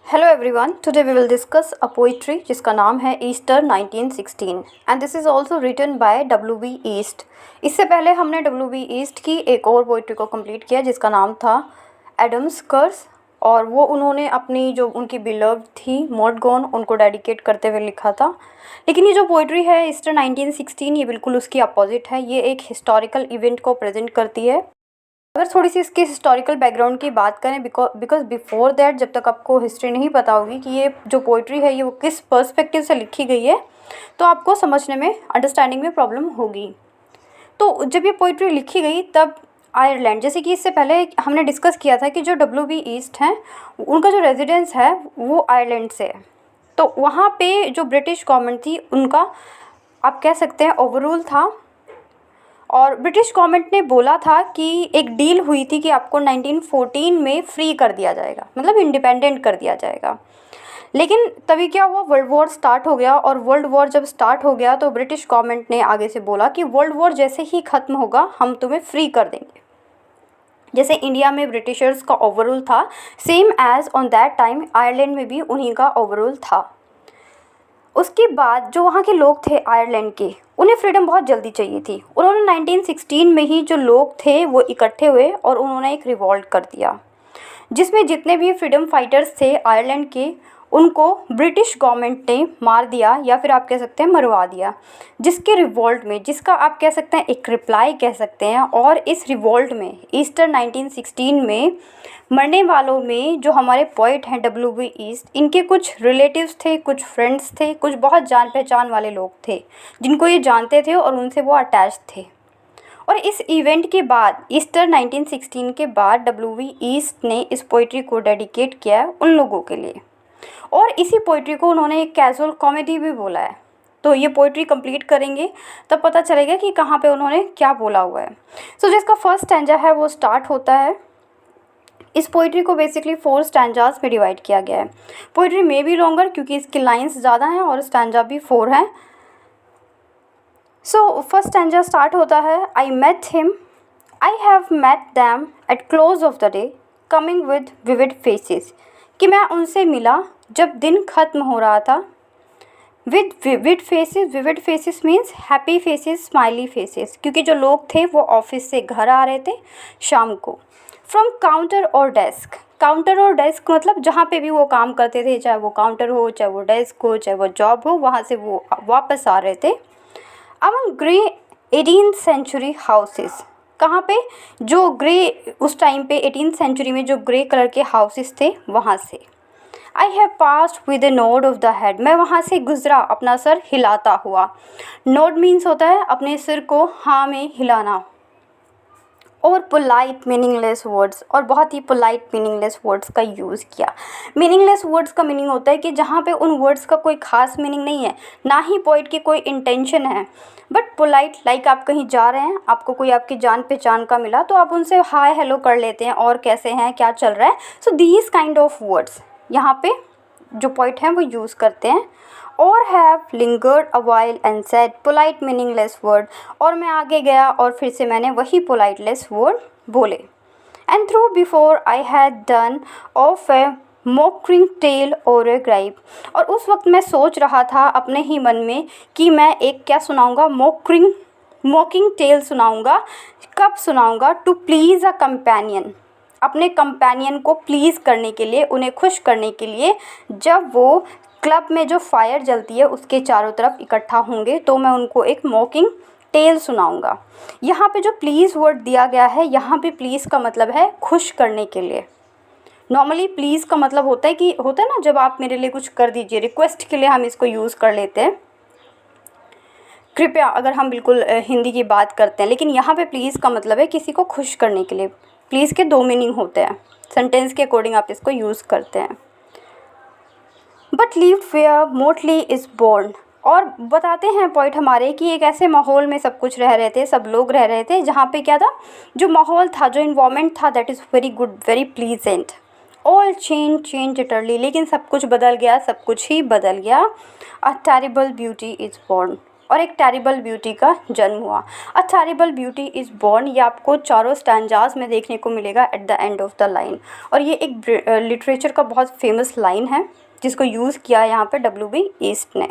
Hello everyone, today we will discuss a poetry जिसका नाम है Easter 1916 and this is also written by W.B. East. इससे पहले हमने W.B. ईस्ट की एक और पोइट्री को कंप्लीट किया जिसका नाम था एडम्स कर्स और वो उन्होंने अपनी जो उनकी बिलव्ड थी मॉड गॉन उनको डेडिकेट करते हुए लिखा था। लेकिन ये जो पोइट्री है ईस्टर 1916 ये बिल्कुल उसकी अपोजिट है। ये एक हिस्टोरिकल इवेंट को प्रेजेंट करती है। अगर थोड़ी सी इसके हिस्टोरिकल बैकग्राउंड की बात करें बिकॉज बिफोर दैट जब तक आपको हिस्ट्री नहीं पता होगी कि ये जो पोइट्री है ये वो किस पर्सपेक्टिव से लिखी गई है तो आपको समझने में अंडरस्टैंडिंग में प्रॉब्लम होगी। तो जब ये पोइट्री लिखी गई तब आयरलैंड, जैसे कि इससे पहले हमने डिस्कस किया था कि जो W.B. ईस्ट हैं उनका जो रेजिडेंस है वो आयरलैंड से है। तो वहाँ पे जो ब्रिटिश गवर्नमेंट थी उनका आप कह सकते हैं ओवररूल था और ब्रिटिश गवर्नमेंट ने बोला था कि एक डील हुई थी कि आपको 1914 में फ्री कर दिया जाएगा, मतलब इंडिपेंडेंट कर दिया जाएगा। लेकिन तभी क्या हुआ, वर्ल्ड वॉर स्टार्ट हो गया और वर्ल्ड वॉर जब स्टार्ट हो गया तो ब्रिटिश गवर्नमेंट ने आगे से बोला कि वर्ल्ड वॉर जैसे ही ख़त्म होगा हम तुम्हें फ्री कर देंगे। जैसे इंडिया में ब्रिटिशर्स का ओवररूल था same as on that time Ireland में भी उन्हीं का ओवररूल था। उसके बाद जो वहाँ के लोग थे आयरलैंड के उन्हें फ्रीडम बहुत जल्दी चाहिए थी। उन्होंने 1916 में ही जो लोग थे वो इकट्ठे हुए और उन्होंने एक रिवॉल्ट कर दिया जिसमें जितने भी फ्रीडम फाइटर्स थे आयरलैंड के उनको ब्रिटिश गवर्नमेंट ने मार दिया या फिर आप कह सकते हैं मरवा दिया। जिसके रिवॉल्ट में, जिसका आप कह सकते हैं एक रिप्लाई कह सकते हैं, और इस रिवॉल्ट में ईस्टर 1916 में मरने वालों में जो हमारे पोइट हैं W.B. ईस्ट, इनके कुछ रिलेटिव्स थे, कुछ फ्रेंड्स थे, कुछ बहुत जान पहचान वाले लोग थे जिनको ये जानते थे और उनसे वो अटैच थे। और इस इवेंट के बाद ईस्टर 1916 के बाद W.B. ईस्ट ने इस पोइट्री को डेडिकेट किया है उन लोगों के लिए और इसी पोइट्री को उन्होंने एक कैजुअल कॉमेडी भी बोला है। तो ये पोइट्री कंप्लीट करेंगे तब पता चलेगा कि कहाँ पे उन्होंने क्या बोला हुआ है। सो जिसका फर्स्ट स्टैंजा है वो स्टार्ट होता है। इस पोइट्री को बेसिकली 4 स्टैंजास में डिवाइड किया गया है। पोइट्री में भी लॉन्गर क्योंकि इसकी लाइंस ज़्यादा हैं और स्टैंजा भी 4 हैं। सो फर्स्ट स्टैंजा स्टार्ट होता है, I met him, I have met them at close of the day coming with vivid faces, कि मैं उनसे मिला जब दिन ख़त्म हो रहा था with vivid faces. Vivid faces means happy faces, smiley faces, क्योंकि जो लोग थे वो ऑफिस से घर आ रहे थे शाम को। फ्रॉम काउंटर और डेस्क, काउंटर और डेस्क मतलब जहाँ पे भी वो काम करते थे, चाहे वो काउंटर हो, चाहे वो डेस्क हो, चाहे वो जॉब हो, वहाँ से वो वापस आ रहे थे। Among grey 18th century houses, कहाँ पे, जो ग्रे उस टाइम पे 18th सेंचुरी में जो ग्रे कलर के हाउसेस थे वहाँ से। I have passed with A node of the head, मैं वहाँ से गुजरा अपना सर हिलाता हुआ। नोड मीन्स होता है अपने सिर को हाँ में हिलाना। और पोलाइट मीनिंगलेस वर्ड्स, और बहुत ही पोलाइट मीनिंगलेस वर्ड्स का यूज़ किया। मीनिंगलेस वर्ड्स का मीनिंग होता है कि जहाँ पे उन वर्ड्स का कोई ख़ास मीनिंग नहीं है, ना ही पोइट की कोई इंटेंशन है, बट पोलाइट लाइक आप कहीं जा रहे हैं, आपको कोई आपकी जान पहचान का मिला तो आप उनसे हाय हेलो कर लेते हैं और कैसे हैं, क्या चल रहा है। So these kind of words यहाँ पे जो पोइट हैं वो यूज़ करते हैं। और have lingered a while and said, polite meaningless word, और मैं आगे गया और फिर से मैंने वही पोलाइटलेस वर्ड बोले। And through before I had done of a mocking tale और ए ग्राइप, और उस वक्त मैं सोच रहा था अपने ही मन में कि मैं एक क्या सुनाऊंगा, मॉकिंग टेल सुनाऊंगा। कब सुनाऊंगा? टू प्लीज़ अ कंपेनियन, अपने कंपेनियन को प्लीज़ करने के लिए, उन्हें खुश करने के लिए, जब वो क्लब में जो फायर जलती है उसके चारों तरफ इकट्ठा होंगे तो मैं उनको एक मॉकिंग टेल सुनाऊंगा। यहाँ पे जो प्लीज़ वर्ड दिया गया है, यहाँ पे प्लीज़ का मतलब है खुश करने के लिए। नॉर्मली प्लीज़ का मतलब होता है कि होता है ना, जब आप मेरे लिए कुछ कर दीजिए, रिक्वेस्ट के लिए हम इसको यूज़ कर लेते हैं, कृपया, अगर हम बिल्कुल हिंदी की बात करते हैं। लेकिन यहाँ पे प्लीज़ का मतलब है किसी को खुश करने के लिए। प्लीज़ के 2 मीनिंग होते हैं, सेंटेंस के अकॉर्डिंग आप इसको यूज़ करते हैं। But live where motley is born, और बताते हैं पॉइंट हमारे कि एक ऐसे माहौल में सब कुछ रह रहे थे, सब लोग रह रहे थे जहाँ पे क्या था, जो माहौल था, जो इन्वायरमेंट था, that is very good, very pleasant. All change utterly, लेकिन सब कुछ बदल गया, सब कुछ ही बदल गया। A terrible beauty is born, और एक टेरिबल ब्यूटी का जन्म हुआ। A terrible beauty is born, ये आपको चारों स्टैंजास में देखने को मिलेगा at the end of the line. और ये एक लिटरेचर का बहुत फेमस लाइन है जिसको यूज़ किया है यहाँ पे W.B. ईस्ट ने।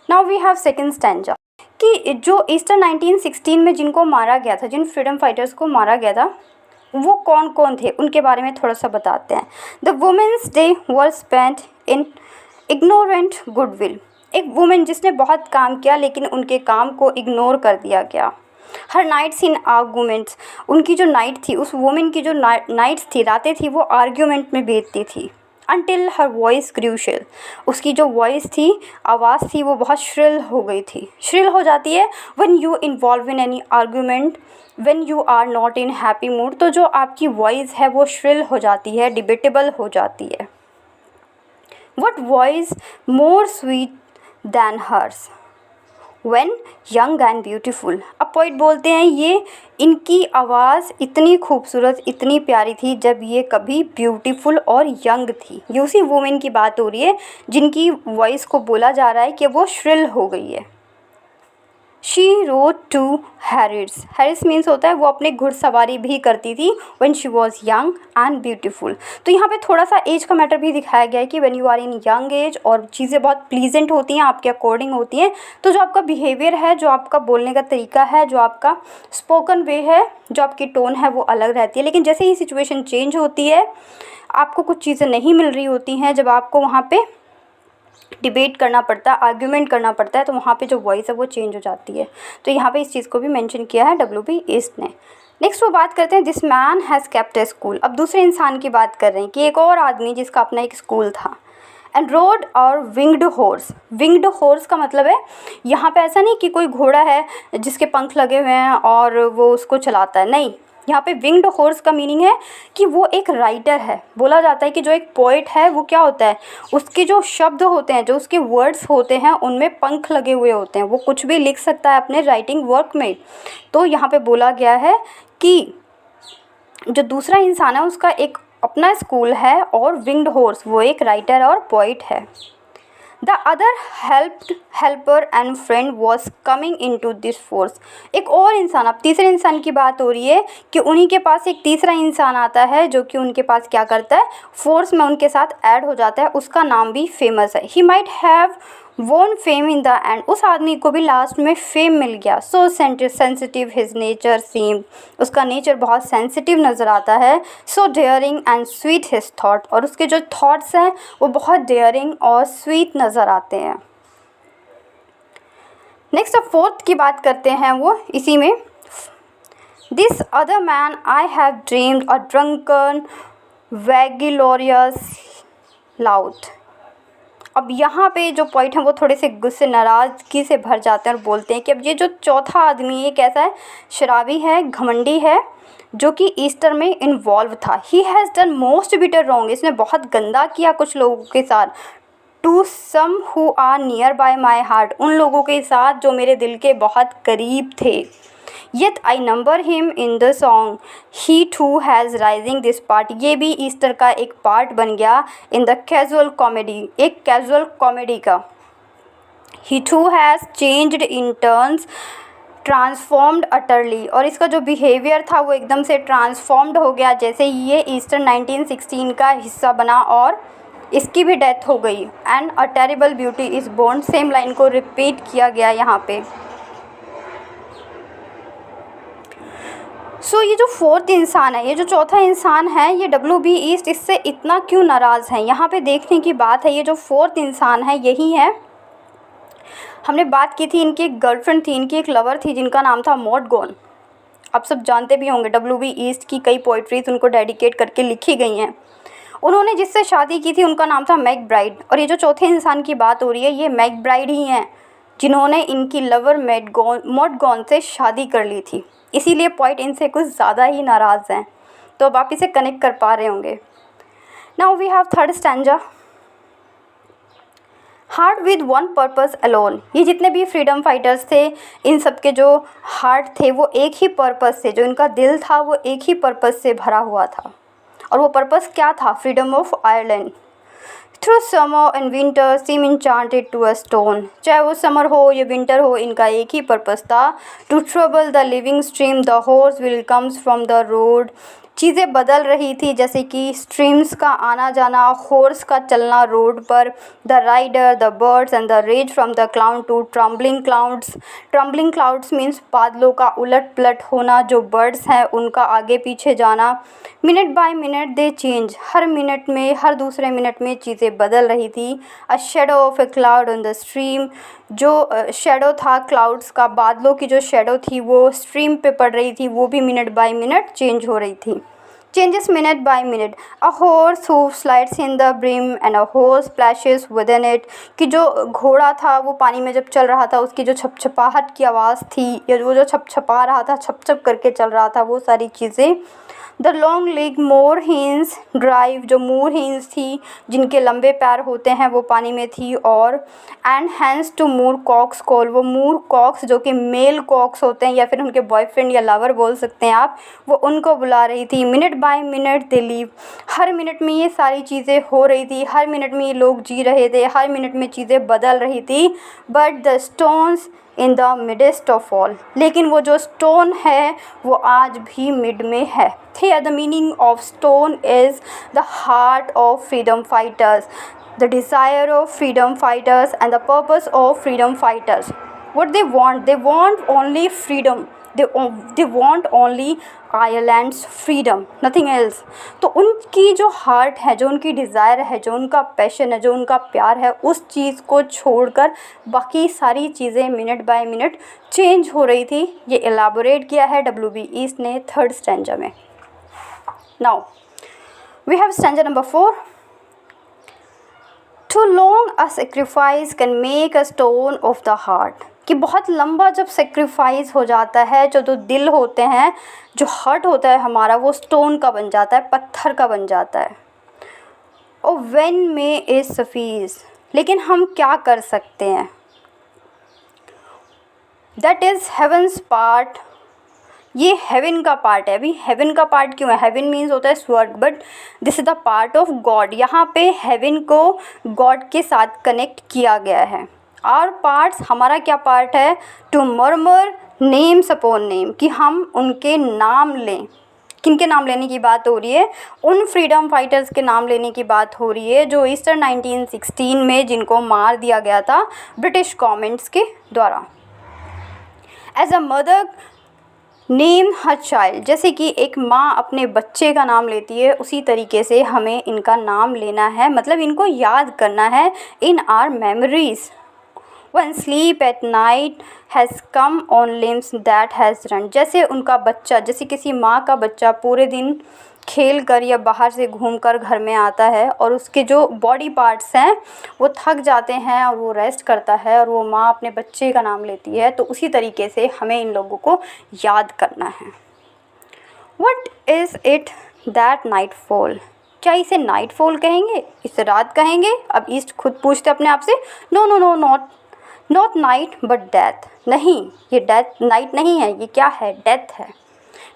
Now we have second stanza कि जो ईस्टर 1916 में जिनको मारा गया था, जिन फ्रीडम फाइटर्स को मारा गया था, वो कौन कौन थे उनके बारे में थोड़ा सा बताते हैं। The women's day were spent in ignorant goodwill, एक वुमेन जिसने बहुत काम किया लेकिन उनके काम को इग्नोर कर दिया गया। हर नाइट्स इन आर्गूमेंट्स, उनकी जो नाइट थी, उस वुमेन की जो नाइट्स थी, रातें थी, वो आर्ग्यूमेंट में बीतती थी। अनटिल हर वॉइस ग्रू श्रिल, उसकी जो वॉइस थी, आवाज़ थी, वो बहुत श्रिल हो गई थी। श्रिल हो जाती है when you involve in any argument, when you are not in happy mood, तो जो आपकी वॉइस है वो श्रिल हो जाती है, डिबेटेबल हो जाती है। What voice more sweet than hers when young and beautiful? अब पोइट बोलते हैं ये इनकी आवाज़ इतनी खूबसूरत, इतनी प्यारी थी जब ये कभी ब्यूटीफुल और यंग थी। ये उसी वुमेन की बात हो रही है जिनकी वॉइस को बोला जा रहा है कि वो श्रिल हो गई है। She rode to harriers, harriers means होता है वो अपने घुड़सवारी भी करती थी when she was young and beautiful. तो यहाँ पे थोड़ा सा एज का मैटर भी दिखाया गया है कि when you are in young age और चीज़ें बहुत प्लीजेंट होती हैं, आपके अकॉर्डिंग होती हैं, तो जो आपका बिहेवियर है, जो आपका बोलने का तरीका है, जो आपका स्पोकन वे है, जो आपकी टोन है, वो अलग रहती है। लेकिन जैसे ही सिचुएशन चेंज होती है, आपको कुछ चीज़ें नहीं मिल रही होती हैं, जब आपको वहाँ पे डिबेट करना पड़ता है, आर्ग्यूमेंट करना पड़ता है, तो वहाँ पे जो वॉइस है वो चेंज हो जाती है। तो यहाँ पे इस चीज़ को भी मेंशन किया है W.B. ईस्ट ने। नेक्स्ट वो बात करते हैं this man has kept A school. अब दूसरे इंसान की बात कर रहे हैं कि एक और आदमी जिसका अपना एक स्कूल था। एंड रोड और विंग्ड हॉर्स, विंग्ड हॉर्स का मतलब है यहाँ पे ऐसा नहीं कि कोई घोड़ा है जिसके पंख लगे हुए हैं और वो उसको चलाता है, नहीं। यहाँ पे विंग्ड हॉर्स का मीनिंग है कि वो एक राइटर है। बोला जाता है कि जो एक पोइट है वो क्या होता है, उसके जो शब्द होते हैं, जो उसके वर्ड्स होते हैं, उनमें पंख लगे हुए होते हैं, वो कुछ भी लिख सकता है अपने राइटिंग वर्क में। तो यहाँ पे बोला गया है कि जो दूसरा इंसान है उसका एक अपना स्कूल है और विंग्ड हॉर्स वो एक राइटर और पोइट है। The other helper and friend was coming into this force. एक और इंसान, अब तीसरे इंसान की बात हो रही है कि उन्हीं के पास एक तीसरा इंसान आता है जो कि उनके पास क्या करता है, फोर्स में उनके साथ ऐड हो जाता है। उसका नाम भी फेमस है। He might have won fame in the end, उस आदमी को भी लास्ट में फेम मिल गया। So sensitive his nature seem, उसका नेचर बहुत सेंसिटिव नज़र आता है। So daring and sweet his thought, और उसके जो थॉट्स हैं वो बहुत डेयरिंग और स्वीट नज़र आते हैं। नेक्स्ट अब फोर्थ की बात करते हैं वो इसी में। This other man I have dreamed a drunken vainglorious loud. अब यहाँ पे जो पॉइंट है वो थोड़े से गुस्से, नाराज़गी से भर जाते हैं और बोलते हैं कि अब ये जो चौथा आदमी है कैसा है, शराबी है, घमंडी है, जो कि ईस्टर में इन्वॉल्व था। He has done most bitter wrong, इसने बहुत गंदा किया कुछ लोगों के साथ। To some who are near by my heart, उन लोगों के साथ जो मेरे दिल के बहुत करीब थे। Yet I number him in the song he too has rising this part, ये भी ईस्टर का एक पार्ट बन गया इन द कैजुअल कॉमेडी, एक कैजुअल कॉमेडी का। He too has changed in turns transformed utterly, और इसका जो बिहेवियर था वो एकदम से ट्रांसफॉर्म्ड हो गया जैसे ये ईस्टर 1916 का हिस्सा बना और इसकी भी डेथ हो गई। And a terrible beauty is born, same line को रिपीट किया गया यहाँ पे। सो ये जो फोर्थ इंसान है, ये जो चौथा इंसान है, ये W.B. ईस्ट इससे इतना क्यों नाराज़ है, यहाँ पे देखने की बात है। ये जो फोर्थ इंसान है यही है, हमने बात की थी, इनकी एक गर्लफ्रेंड थी, इनकी एक लवर थी जिनका नाम था मॉड गॉन। आप सब जानते भी होंगे W.B. ईस्ट की कई पोइट्रीज उनको डेडिकेट करके लिखी गई हैं। उन्होंने जिससे शादी की थी उनका नाम था मैक ब्राइड, और ये जो चौथे इंसान की बात हो रही है ये मैक ब्राइड ही हैं जिन्होंने इनकी लवर मॉड गॉन से शादी कर ली थी। इसीलिए पॉइंट इनसे कुछ ज़्यादा ही नाराज़ हैं। तो अब आप इसे कनेक्ट कर पा रहे होंगे। Now we have third stanza, heart with one purpose alone. ये जितने भी फ्रीडम फाइटर्स थे, इन सब के जो हार्ट थे वो एक ही पर्पस से, जो इनका दिल था वो एक ही पर्पस से भरा हुआ था। और वो पर्पस क्या था, freedom of Ireland. Through summer and winter seem enchanted to a stone. चाहे वो समर हो या विंटर हो, इनका एक ही पर्पस था, to trouble the living stream the horse will comes from the road. चीज़ें बदल रही थी, जैसे कि स्ट्रीम्स का आना जाना, हॉर्स का चलना रोड पर, the rider, the birds and the range from the cloud to trembling clouds. Trembling clouds means बादलों का उलट पलट होना, जो बर्ड्स हैं उनका आगे पीछे जाना। Minute by minute they change, her minute में, हर दूसरे मिनट में चीज़ें बदल रही थी। A shadow of A cloud on the stream, जो शेडो था क्लाउड्स का, बादलों की जो शेडो थी वो स्ट्रीम पे पड़ रही थी, वो भी मिनट बाय मिनट चेंज हो रही थी। Changes minute by minute. A horse who slides in the brim and a horse splashes within it, कि जो घोड़ा था वो पानी में जब चल रहा था, उसकी जो छपछपाहट की आवाज़ थी, या वो जो छपछपा रहा था, छप छप करके चल रहा था, वो सारी चीज़ें। The long leg more hints drive, जो मोर हिंस थी, जिनके लंबे पैर होते हैं, वो पानी में थी। और and hands to moor cocks call, वो मूर कॉक्स जो कि मेल कॉक्स होते हैं, या फिर उनके बॉयफ्रेंड या लवर बोल सकते हैं आप, वो उनको बुला रही थी। Minute by minute they leave, her minute में ये सारी चीज़ें हो रही थी, हर मिनट में ये लोग जी रहे थे, हर मिनट में चीज़ें बदल रही थी। But the stones in the midst of all, लेकिन वो जो स्टोन है वो आज भी मिड में है। Here the meaning of stone is the heart of freedom fighters, the desire of freedom fighters and the purpose of freedom fighters. What they want only freedom. They want only Ireland's freedom, nothing else. तो उनकी जो heart है, जो उनकी desire है, जो उनका passion है, जो उनका प्यार है, उस चीज़ को छोड़कर बाकी सारी चीज़ें मिनट बाय मिनट चेंज हो रही थी। ये एलाबोरेट किया है W.B. ईस्ट ने 3rd स्टैंजा में। Now we have stanza number 4. Too long a sacrifice can make a stone of the heart, कि बहुत लंबा जब सेक्रीफाइस हो जाता है, जो दिल होते हैं, जो हार्ट होता है हमारा, वो स्टोन का बन जाता है, पत्थर का बन जाता है। और व्हेन मे इज सफीज, लेकिन हम क्या कर सकते हैं। दैट इज़ हेवन्स पार्ट, ये हेवन का पार्ट है। अभी हेवन का पार्ट क्यों है, हेवन मीन्स होता है स्वर्ग, but this is the part of God. यहाँ पे हेवन को गॉड के साथ कनेक्ट किया गया है। आवर पार्ट्स, हमारा क्या पार्ट है, to murmur names upon name, कि हम उनके नाम लें। किनके नाम लेने की बात हो रही है, उन फ्रीडम फाइटर्स के नाम लेने की बात हो रही है जो ईस्टर 1916 में जिनको मार दिया गया था ब्रिटिश गवर्नमेंट्स के द्वारा। As a mother name her child, जैसे कि एक माँ अपने बच्चे का नाम लेती है, उसी तरीके से हमें इनका नाम लेना है, मतलब इनको याद करना है इन are memories. When sleep at night has come on limbs that has run, जैसे उनका बच्चा, जैसे किसी माँ का बच्चा पूरे दिन खेल कर या बाहर से घूम कर घर में आता है और उसके जो बॉडी पार्ट्स हैं वो थक जाते हैं और वो रेस्ट करता है और वो माँ अपने बच्चे का नाम लेती है, तो उसी तरीके से हमें इन लोगों को याद करना है। What is it that nightfall, क्या इसे नाइटफॉल कहेंगे, इसे रात कहेंगे। अब ईस्ट खुद पूछते अपने आप से, no no no, not night but death, नहीं ये डेथ नाइट नहीं है, ये क्या है, डेथ है।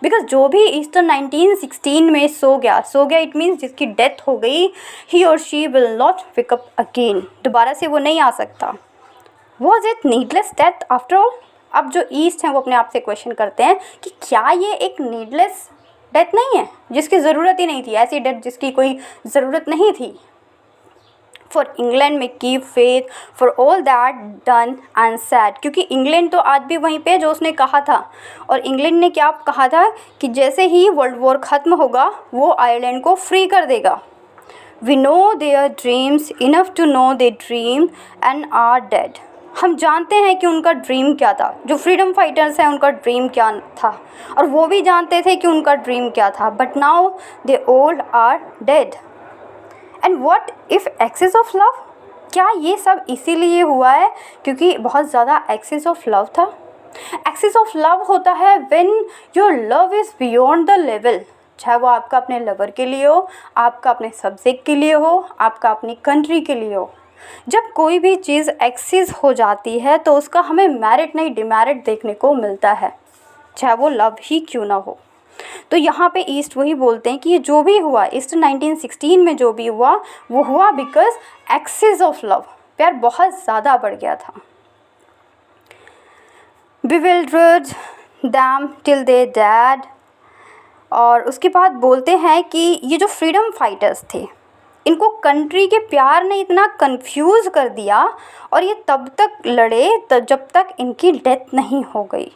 बिकॉज जो भी ईस्टर 1916 में सो गया इट मीन्स जिसकी डेथ हो गई, ही और she will not pick up again, दोबारा से वो नहीं आ सकता। Was it needless death after all. अब जो ईस्ट हैं वो अपने आप से क्वेश्चन करते हैं कि क्या ये एक नीडलेस डेथ नहीं है, जिसकी ज़रूरत ही नहीं थी, ऐसी डेथ जिसकी कोई ज़रूरत नहीं थी। फॉर इंग्लैंड में keep faith for all that done and sad, क्योंकि इंग्लैंड तो आज भी वहीं पे जो उसने कहा था। और इंग्लैंड ने क्या कहा था कि जैसे ही वर्ल्ड वॉर ख़त्म होगा वो आयरलैंड को फ्री कर देगा। We know their dreams enough to know they dream and are dead, हम जानते हैं कि उनका ड्रीम क्या था, जो फ्रीडम फाइटर्स हैं उनका ड्रीम क्या था, और वो भी जानते थे कि उनका ड्रीम क्या था, but now they all are dead. And what if excess of love, क्या ये सब इसीलिए हुआ है क्योंकि बहुत ज़्यादा एक्सेस ऑफ लव था। एक्सेस ऑफ लव होता है when your love is beyond the level, चाहे वो आपका अपने लवर के लिए हो, आपका अपने सब्जेक्ट के लिए हो, आपका अपनी कंट्री के लिए हो। जब कोई भी चीज़ एक्सेस हो जाती है तो उसका हमें मेरिट नहीं डिमेरिट देखने को मिलता है, चाहे वो लव ही क्यों ना हो। तो यहाँ पे ईस्ट वही बोलते हैं कि ये जो भी हुआ ईस्टर 1916 में जो भी हुआ वो हुआ बिकॉज एक्सेस ऑफ लव, प्यार बहुत ज़्यादा बढ़ गया था। bewildered them till they died। और उसके बाद बोलते हैं कि ये जो फ्रीडम फाइटर्स थे इनको कंट्री के प्यार ने इतना कंफ्यूज कर दिया और ये तब तक लड़े जब तक इनकी डेथ नहीं हो गई।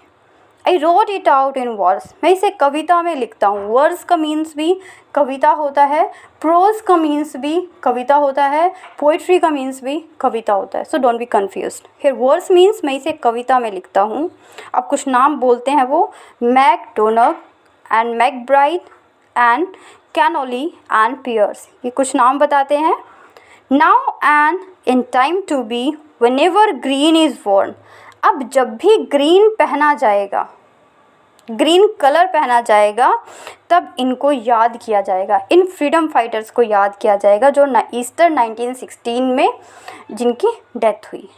I wrote it out in verse, मैं इसे कविता में लिखता हूँ। वर्स का मीन्स भी कविता होता है, प्रोज का मीन्स भी कविता होता है, पोइट्री का मीन्स भी कविता होता है। So don't be confused. फिर वर्स मीन्स मैं इसे कविता में लिखता हूँ। अब कुछ नाम बोलते हैं वो MacDonagh and MacBride and Connolly and Pearse, ये कुछ नाम बताते हैं। Now and in time to be whenever green is worn, अब जब भी ग्रीन पहना जाएगा, ग्रीन कलर पहना जाएगा, तब इनको याद किया जाएगा, इन फ्रीडम फाइटर्स को याद किया जाएगा जो ईस्टर 1916 में जिनकी डेथ हुई।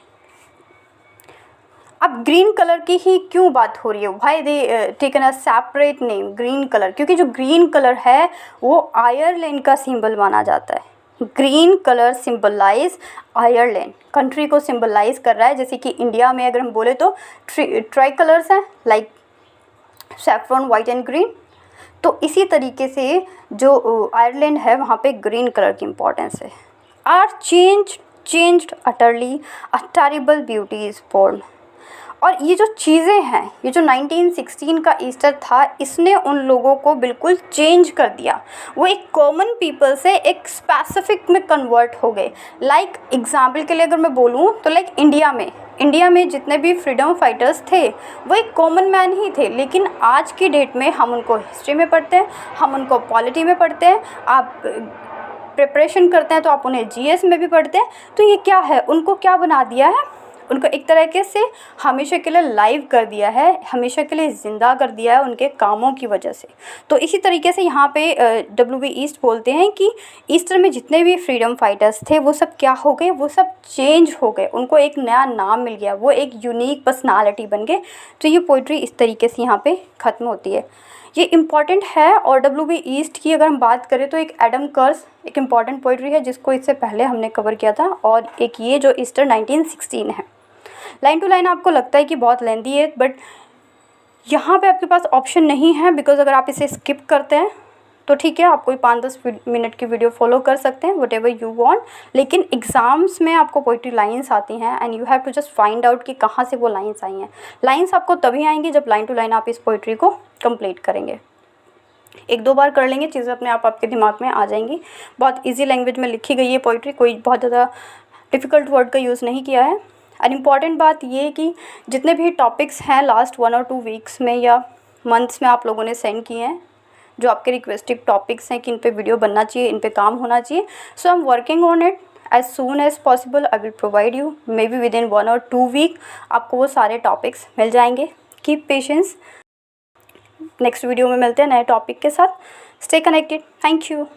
अब ग्रीन कलर की ही क्यों बात हो रही है, why they taken a separate name green colour, क्योंकि जो ग्रीन कलर है वो आयरलैंड का सिंबल माना जाता है। Green colour symbolise Ireland, country को सिंबलाइज कर रहा है। जैसे कि इंडिया में अगर हम बोले तो ट्राई कलर्स हैं like saffron, white and green, तो इसी तरीके से जो आयरलैंड है वहाँ पे ग्रीन कलर की इम्पोर्टेंस है। Are changed utterly, a terrible beauty is born. और ये जो चीज़ें हैं, ये जो 1916 का ईस्टर था, इसने उन लोगों को बिल्कुल चेंज कर दिया। वो एक कॉमन पीपल से एक स्पेसिफिक में कन्वर्ट हो गए। लाइक एग्जाम्पल के लिए अगर मैं बोलूँ तो लाइक इंडिया में जितने भी फ्रीडम फाइटर्स थे वो एक कॉमन मैन ही थे, लेकिन आज की डेट में हम उनको हिस्ट्री में पढ़ते हैं, हम उनको पॉलिटी में पढ़ते हैं, आप प्रिपरेशन करते हैं तो आप उन्हें जीएस में भी पढ़ते हैं। तो ये क्या है, उनको क्या बना दिया है, उनको एक तरीके से हमेशा के लिए लाइव कर दिया है, हमेशा के लिए ज़िंदा कर दिया है उनके कामों की वजह से। तो इसी तरीके से यहाँ पे WB ईस्ट बोलते हैं कि ईस्टर में जितने भी फ्रीडम फाइटर्स थे वो सब क्या हो गए, वो सब चेंज हो गए, उनको एक नया नाम मिल गया, वो एक यूनिक पर्सनालिटी बन गए। तो ये पोइट्री इस तरीके से यहाँ पे ख़त्म होती है। ये इम्पॉर्टेंट है। और WB ईस्ट की अगर हम बात करें तो एक एडम कर्स एक इम्पॉर्टेंट पोइट्री है जिसको इससे पहले हमने कवर किया था, और एक ये जो ईस्टर 1916 है। लाइन टू लाइन आपको लगता है कि बहुत लेंदी है, बट यहाँ पे आपके पास ऑप्शन नहीं है, बिकॉज अगर आप इसे स्किप करते हैं तो ठीक है, आप कोई 5-10 मिनट की वीडियो फॉलो कर सकते हैं, वट एवर यू वॉन्ट। लेकिन एग्ज़ाम्स में आपको पोइट्री लाइन्स आती हैं and you have to just find out कि कहाँ से वो लाइन्स आई हैं। लाइन्स आपको तभी आएंगी जब लाइन टू लाइन आप इस पोइट्री को कंप्लीट करेंगे। 1-2 बार कर लेंगे, चीज़ें अपने आप आपके दिमाग में आ जाएंगी। बहुत ईजी लैंग्वेज में लिखी गई है पोइट्री, कोई बहुत ज़्यादा डिफ़िकल्ट वर्ड का यूज़ नहीं किया है। और इम्पॉर्टेंट बात ये है कि जितने भी टॉपिक्स हैं लास्ट 1 और 2 वीक्स में या मंथ्स में आप लोगों ने सेंड किए हैं, जो आपके रिक्वेस्टेड टॉपिक्स हैं कि इन पे वीडियो बनना चाहिए, इन पे काम होना चाहिए, so I am working on it. As soon as possible I will provide you, maybe within 1 और 2 वीक आपको वो सारे टॉपिक्स मिल जाएंगे। Keep patience. नेक्स्ट वीडियो में मिलते हैं नए टॉपिक के साथ। Stay connected. Thank you.